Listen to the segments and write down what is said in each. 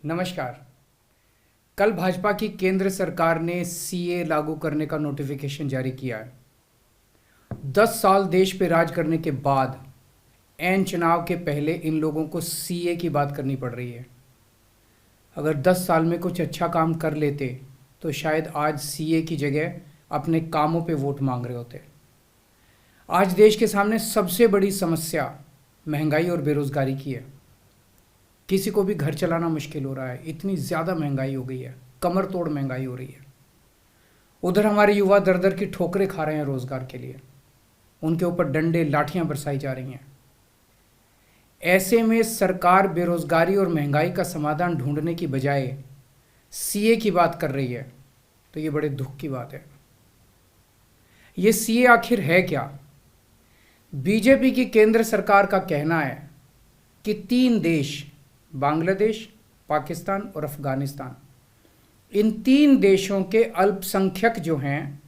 नमस्कार। कल भाजपा की केंद्र सरकार ने सीए लागू करने का नोटिफिकेशन जारी किया है। 10 साल देश पे राज करने के बाद ऐन चुनाव के पहले इन लोगों को सीए की बात करनी पड़ रही है। अगर 10 साल में कुछ अच्छा काम कर लेते तो शायद आज सीए की जगह अपने कामों पे वोट मांग रहे होते। आज देश के सामने सबसे बड़ी समस्या महंगाई और बेरोजगारी की है। किसी को भी घर चलाना मुश्किल हो रहा है, इतनी ज़्यादा महंगाई हो गई है, कमर तोड़ महंगाई हो रही है। उधर हमारे युवा दर दर की ठोकरें खा रहे हैं रोज़गार के लिए, उनके ऊपर डंडे लाठियां बरसाई जा रही हैं। ऐसे में सरकार बेरोजगारी और महंगाई का समाधान ढूंढने की बजाय सीए की बात कर रही है, तो ये बड़े दुख की बात है। ये सीए आखिर है क्या? बीजेपी की केंद्र सरकार का कहना है कि 3 देश, बांग्लादेश, पाकिस्तान और अफगानिस्तान, इन 3 देशों के अल्पसंख्यक जो हैं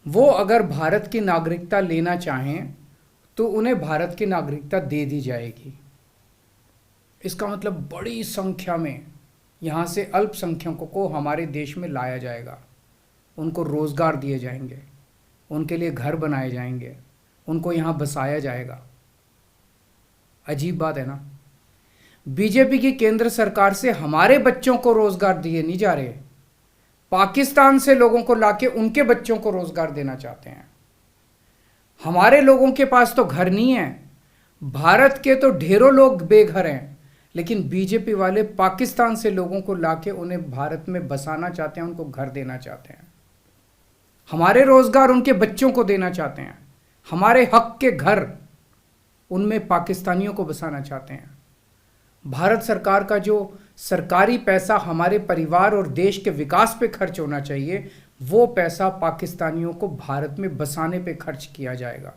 वो अगर भारत की नागरिकता लेना चाहें तो उन्हें भारत की नागरिकता दे दी जाएगी। इसका मतलब बड़ी संख्या में यहाँ से अल्पसंख्यकों को हमारे देश में लाया जाएगा, उनको रोज़गार दिए जाएंगे, उनके लिए घर बनाए जाएंगे, उनको यहाँ बसाया जाएगा। अजीब बात है ना। बीजेपी की केंद्र सरकार से हमारे बच्चों को रोजगार दिए नहीं जा रहे, पाकिस्तान से लोगों को लाके उनके बच्चों को रोजगार देना चाहते हैं। हमारे लोगों के पास तो घर नहीं है, भारत के तो ढेरों लोग बेघर हैं, लेकिन बीजेपी वाले पाकिस्तान से लोगों को लाके उन्हें भारत में बसाना चाहते हैं, उनको घर देना चाहते हैं। हमारे रोजगार उनके बच्चों को देना चाहते हैं, हमारे हक के घर उनमें पाकिस्तानियों को बसाना चाहते हैं। भारत सरकार का जो सरकारी पैसा हमारे परिवार और देश के विकास पे खर्च होना चाहिए, वो पैसा पाकिस्तानियों को भारत में बसाने पे खर्च किया जाएगा।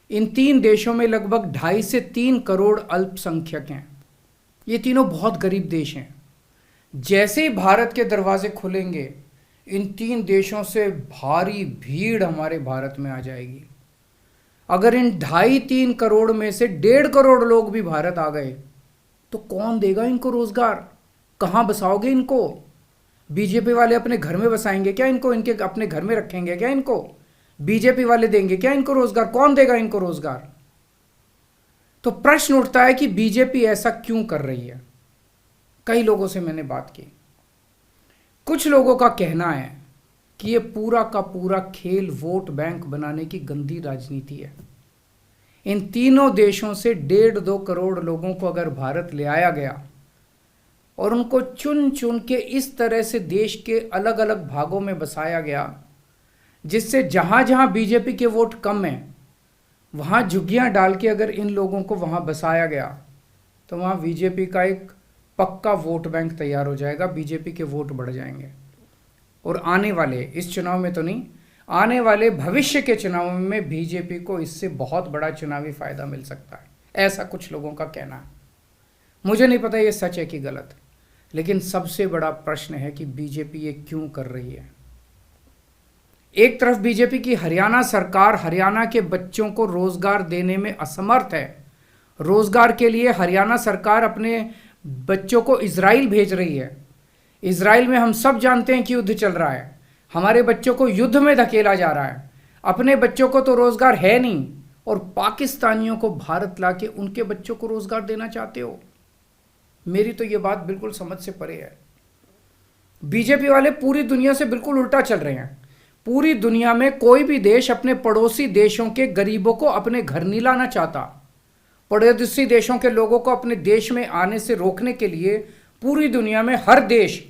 इन 3 देशों में लगभग 2.5 से 3 करोड़ अल्पसंख्यक हैं। ये तीनों बहुत गरीब देश हैं। जैसे ही भारत के दरवाजे खुलेंगे, इन 3 देशों से भारी भीड़ हमारे भारत में आ जाएगी। अगर इन 2.5-3 करोड़ में से 1.5 करोड़ लोग भी भारत आ गए तो कौन देगा इनको रोजगार? कहाँ बसाओगे इनको? बीजेपी वाले अपने घर में बसाएंगे क्या इनको? इनके अपने घर में रखेंगे क्या इनको? बीजेपी वाले देंगे क्या इनको रोजगार? कौन देगा इनको रोजगार? तो प्रश्न उठता है कि बीजेपी ऐसा क्यों कर रही है। कई लोगों से मैंने बात की, कुछ लोगों का कहना है कि ये पूरा का पूरा खेल वोट बैंक बनाने की गंदी राजनीति है। इन तीनों देशों से 1.5-2 करोड़ लोगों को अगर भारत ले आया गया और उनको चुन चुन के इस तरह से देश के अलग अलग भागों में बसाया गया, जिससे जहां जहां बीजेपी के वोट कम हैं वहां झुग्गियां डाल के अगर इन लोगों को वहां बसाया गया तो वहां बीजेपी का एक पक्का वोट बैंक तैयार हो जाएगा, बीजेपी के वोट बढ़ जाएंगे। और आने वाले इस चुनाव में तो नहीं, आने वाले भविष्य के चुनाव में बीजेपी को इससे बहुत बड़ा चुनावी फायदा मिल सकता है, ऐसा कुछ लोगों का कहना है। मुझे नहीं पता ये सच है कि गलत, लेकिन सबसे बड़ा प्रश्न है कि बीजेपी ये क्यों कर रही है। एक तरफ बीजेपी की हरियाणा सरकार हरियाणा के बच्चों को रोजगार देने में असमर्थ है। रोजगार के लिए हरियाणा सरकार अपने बच्चों को इजराइल भेज रही है। इजराइल में हम सब जानते हैं कि युद्ध चल रहा है, हमारे बच्चों को युद्ध में धकेला जा रहा है। अपने बच्चों को तो रोजगार है नहीं और पाकिस्तानियों को भारत लाके उनके बच्चों को रोजगार देना चाहते हो। मेरी तो ये बात बिल्कुल समझ से परे है। बीजेपी वाले पूरी दुनिया से बिल्कुल उल्टा चल रहे हैं। पूरी दुनिया में कोई भी देश अपने पड़ोसी देशों के गरीबों को अपने घर नहीं लाना चाहता। पड़ोसी देशों के लोगों को अपने देश में आने से रोकने के लिए पूरी दुनिया में हर देश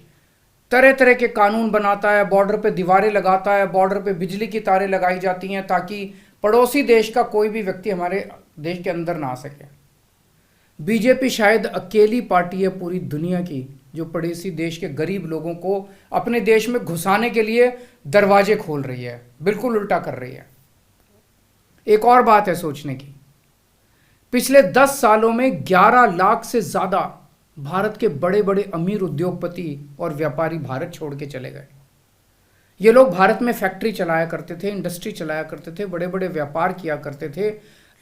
तरह तरह के कानून बनाता है, बॉर्डर पे दीवारें लगाता है, बॉर्डर पे बिजली की तारें लगाई जाती हैं ताकि पड़ोसी देश का कोई भी व्यक्ति हमारे देश के अंदर ना आ सके। बीजेपी शायद अकेली पार्टी है पूरी दुनिया की जो पड़ोसी देश के गरीब लोगों को अपने देश में घुसाने के लिए दरवाजे खोल रही है, बिल्कुल उल्टा कर रही है। एक और बात है सोचने की, पिछले 10 सालों में 11 लाख से ज्यादा भारत के बड़े बड़े अमीर उद्योगपति और व्यापारी भारत छोड़ के चले गए। ये लोग भारत में फैक्ट्री चलाया करते थे, इंडस्ट्री चलाया करते थे, बड़े बड़े व्यापार किया करते थे,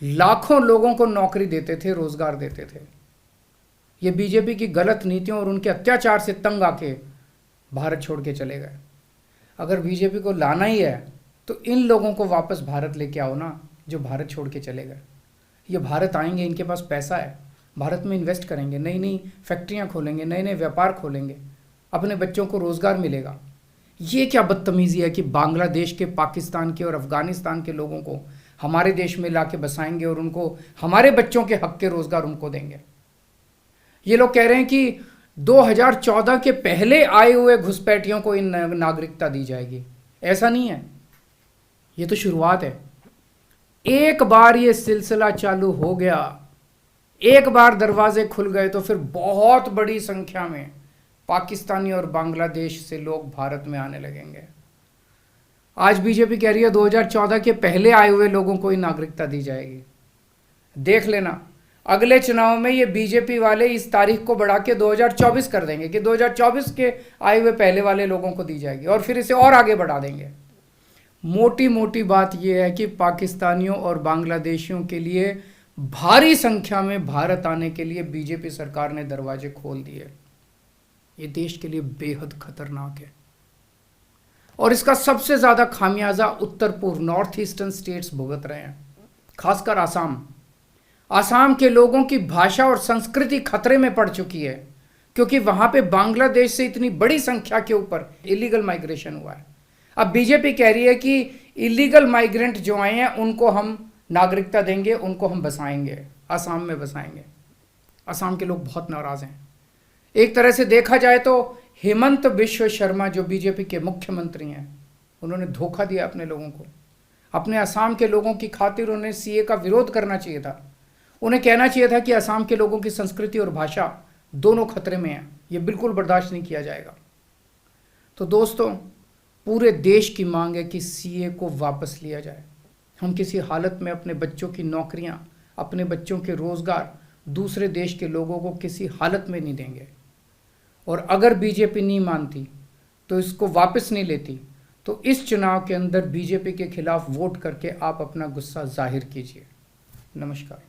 लाखों लोगों को नौकरी देते थे, रोजगार देते थे। ये बीजेपी की गलत नीतियों और उनके अत्याचार से तंग आके भारत छोड़ के चले गए। अगर बीजेपी को लाना ही है तो इन लोगों को वापस भारत लेके आओ ना, जो भारत छोड़ के चले गए। ये भारत आएंगे, इनके पास पैसा है, भारत में इन्वेस्ट करेंगे, नई नई फैक्ट्रियाँ खोलेंगे, नए नए व्यापार खोलेंगे, अपने बच्चों को रोज़गार मिलेगा। ये क्या बदतमीज़ी है कि बांग्लादेश के, पाकिस्तान के और अफ़गानिस्तान के लोगों को हमारे देश में ला के बसाएंगे और उनको हमारे बच्चों के हक के रोज़गार उनको देंगे। ये लोग कह रहे हैं कि 2014 के पहले आए हुए घुसपैठियों को इन नागरिकता दी जाएगी। ऐसा नहीं है, ये तो शुरुआत है। एक बार ये सिलसिला चालू हो गया, एक बार दरवाजे खुल गए तो फिर बहुत बड़ी संख्या में पाकिस्तानी और बांग्लादेश से लोग भारत में आने लगेंगे। आज बीजेपी कह रही है 2014 के पहले आए हुए लोगों को ही नागरिकता दी जाएगी। देख लेना, अगले चुनाव में ये बीजेपी वाले इस तारीख को बढ़ा के 2024 कर देंगे कि 2024 के आए हुए पहले वाले लोगों को दी जाएगी, और फिर इसे और आगे बढ़ा देंगे। मोटी मोटी बात यह है कि पाकिस्तानियों और बांग्लादेशियों के लिए भारी संख्या में भारत आने के लिए बीजेपी सरकार ने दरवाजे खोल दिए। ये देश के लिए बेहद खतरनाक है, और इसका सबसे ज़्यादा खामियाजा उत्तर पूर्व, नॉर्थ ईस्टर्न स्टेट्स भुगत रहे हैं, खासकर आसाम। आसाम के लोगों की भाषा और संस्कृति खतरे में पड़ चुकी है, क्योंकि वहाँ पे बांग्लादेश से इतनी बड़ी संख्या के ऊपर इलीगल माइग्रेशन हुआ है। अब बीजेपी कह रही है कि इलीगल माइग्रेंट जो आए हैं उनको हम नागरिकता देंगे, उनको हम बसाएंगे, आसाम में बसाएंगे। आसाम के लोग बहुत नाराज़ हैं। एक तरह से देखा जाए तो हेमंत बिश्व शर्मा जो बीजेपी के मुख्यमंत्री हैं, उन्होंने धोखा दिया अपने लोगों को। अपने असम के लोगों की खातिर उन्हें सीए का विरोध करना चाहिए था। उन्हें कहना चाहिए था कि असम के लोगों की संस्कृति और भाषा दोनों खतरे में हैं, ये बिल्कुल बर्दाश्त नहीं किया जाएगा। तो दोस्तों, पूरे देश की मांग है कि सीए को वापस लिया जाए। हम किसी हालत में अपने बच्चों की नौकरियां, अपने बच्चों के रोज़गार दूसरे देश के लोगों को किसी हालत में नहीं देंगे। और अगर बीजेपी नहीं मानती, तो इसको वापस नहीं लेती, तो इस चुनाव के अंदर बीजेपी के खिलाफ वोट करके आप अपना गुस्सा जाहिर कीजिए। नमस्कार।